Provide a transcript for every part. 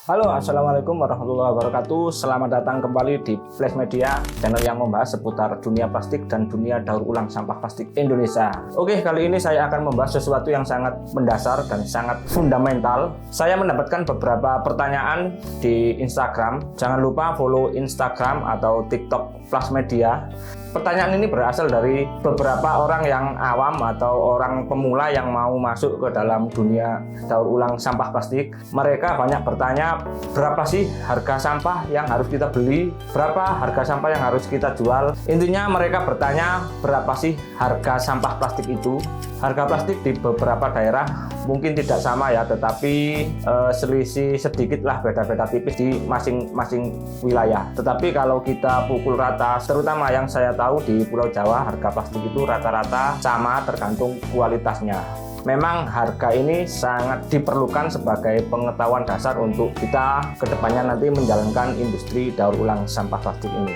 Halo, assalamualaikum warahmatullahi wabarakatuh. Selamat datang kembali di Flash Media, channel yang membahas seputar dunia plastik dan dunia daur ulang sampah plastik Indonesia. Oke, kali ini saya akan membahas sesuatu yang sangat mendasar dan sangat fundamental. Saya mendapatkan beberapa pertanyaan di Instagram. Jangan lupa follow Instagram atau TikTok Flash Media. Pertanyaan ini berasal dari beberapa orang yang awam atau orang pemula yang mau masuk ke dalam dunia daur ulang sampah plastik. Mereka banyak bertanya, berapa sih harga sampah yang harus kita beli? Berapa harga sampah yang harus kita jual? Intinya mereka bertanya, berapa sih harga sampah plastik itu? Harga plastik di beberapa daerah mungkin tidak sama ya, tetapi selisih sedikit lah, beda-beda tipis di masing-masing wilayah. Tetapi kalau kita pukul rata, terutama yang saya tahu di Pulau Jawa, harga plastik itu rata-rata sama tergantung kualitasnya. Memang harga ini sangat diperlukan sebagai pengetahuan dasar untuk kita kedepannya nanti menjalankan industri daur ulang sampah plastik ini.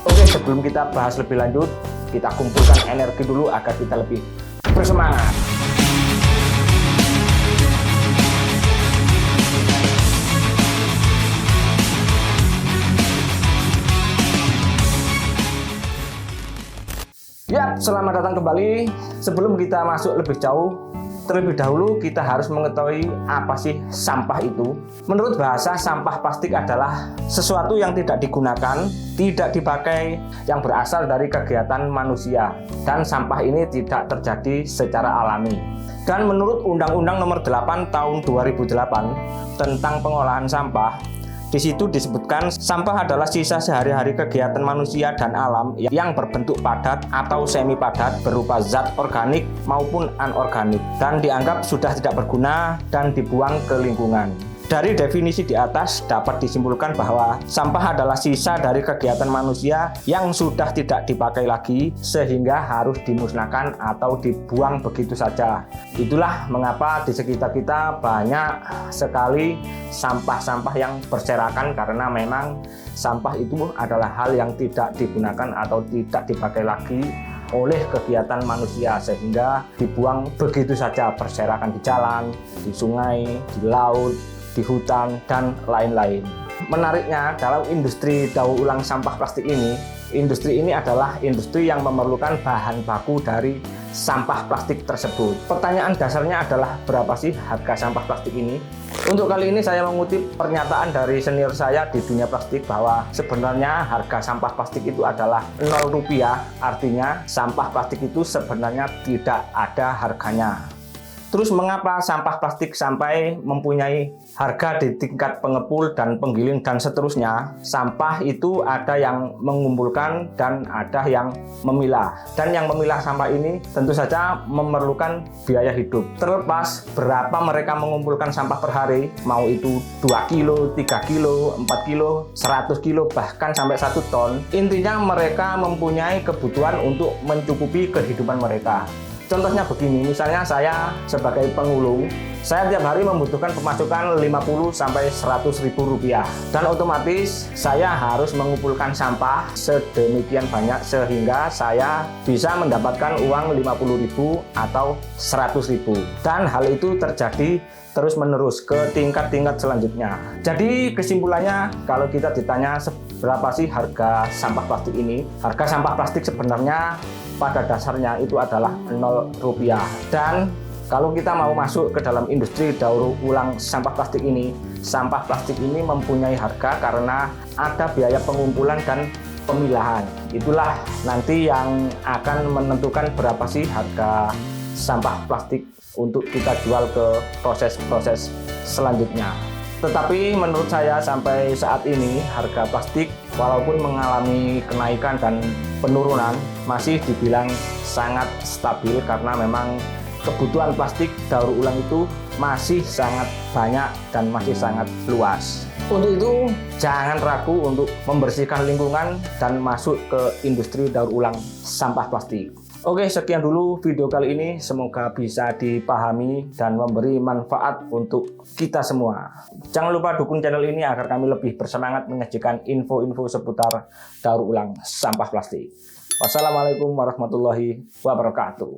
Oke, sebelum kita bahas lebih lanjut, kita kumpulkan energi dulu agar kita lebih bersemangat. Ya, selamat datang kembali. Sebelum kita masuk lebih jauh, terlebih dahulu kita harus mengetahui apa sih sampah itu. Menurut bahasa, sampah plastik adalah sesuatu yang tidak digunakan, tidak dipakai, yang berasal dari kegiatan manusia, dan sampah ini tidak terjadi secara alami. Dan menurut Undang-Undang Nomor 8 Tahun 2008 tentang pengolahan sampah, di situ disebutkan sampah adalah sisa sehari-hari kegiatan manusia dan alam yang berbentuk padat atau semi padat berupa zat organik maupun anorganik dan dianggap sudah tidak berguna dan dibuang ke lingkungan. Dari definisi di atas dapat disimpulkan bahwa sampah adalah sisa dari kegiatan manusia yang sudah tidak dipakai lagi sehingga harus dimusnahkan atau dibuang begitu saja. Itulah mengapa di sekitar kita banyak sekali sampah-sampah yang berserakan, karena memang sampah itu adalah hal yang tidak digunakan atau tidak dipakai lagi oleh kegiatan manusia sehingga dibuang begitu saja, berserakan di jalan, di sungai, di laut, di hutan, dan lain-lain. Menariknya, dalam industri daur ulang sampah plastik ini, industri ini adalah industri yang memerlukan bahan baku dari sampah plastik tersebut. Pertanyaan dasarnya adalah, berapa sih harga sampah plastik ini? Untuk kali ini saya mengutip pernyataan dari senior saya di dunia plastik bahwa sebenarnya harga sampah plastik itu adalah Rp0, artinya sampah plastik itu sebenarnya tidak ada harganya. Terus mengapa sampah plastik sampai mempunyai harga di tingkat pengepul dan penggiling dan seterusnya? Sampah itu ada yang mengumpulkan dan ada yang memilah. Dan yang memilah sampah ini tentu saja memerlukan biaya hidup. Terlepas berapa mereka mengumpulkan sampah per hari, mau itu 2 kilo, 3 kilo, 4 kilo, 100 kilo, bahkan sampai 1 ton. Intinya mereka mempunyai kebutuhan untuk mencukupi kehidupan mereka. Contohnya begini, misalnya saya sebagai pengulung, saya tiap hari membutuhkan pemasukan 50 sampai 100 ribu rupiah, dan otomatis saya harus mengumpulkan sampah sedemikian banyak sehingga saya bisa mendapatkan uang 50.000 atau 100.000, dan hal itu terjadi terus menerus ke tingkat-tingkat selanjutnya. Jadi kesimpulannya, kalau kita ditanya berapa sih harga sampah plastik ini, harga sampah plastik sebenarnya pada dasarnya itu adalah Rp0. Dan kalau kita mau masuk ke dalam industri daur ulang sampah plastik ini, sampah plastik ini mempunyai harga karena ada biaya pengumpulan dan pemilahan. Itulah nanti yang akan menentukan berapa sih harga sampah plastik untuk kita jual ke proses-proses selanjutnya. Tetapi menurut saya sampai saat ini harga plastik walaupun mengalami kenaikan dan penurunan masih dibilang sangat stabil, karena memang kebutuhan plastik daur ulang itu masih sangat banyak dan masih sangat luas. Untuk itu jangan ragu untuk membersihkan lingkungan dan masuk ke industri daur ulang sampah plastik. Oke, sekian dulu video kali ini. Semoga bisa dipahami dan memberi manfaat untuk kita semua. Jangan lupa dukung channel ini agar kami lebih bersemangat menyajikan info-info seputar daur ulang sampah plastik. Wassalamualaikum warahmatullahi wabarakatuh.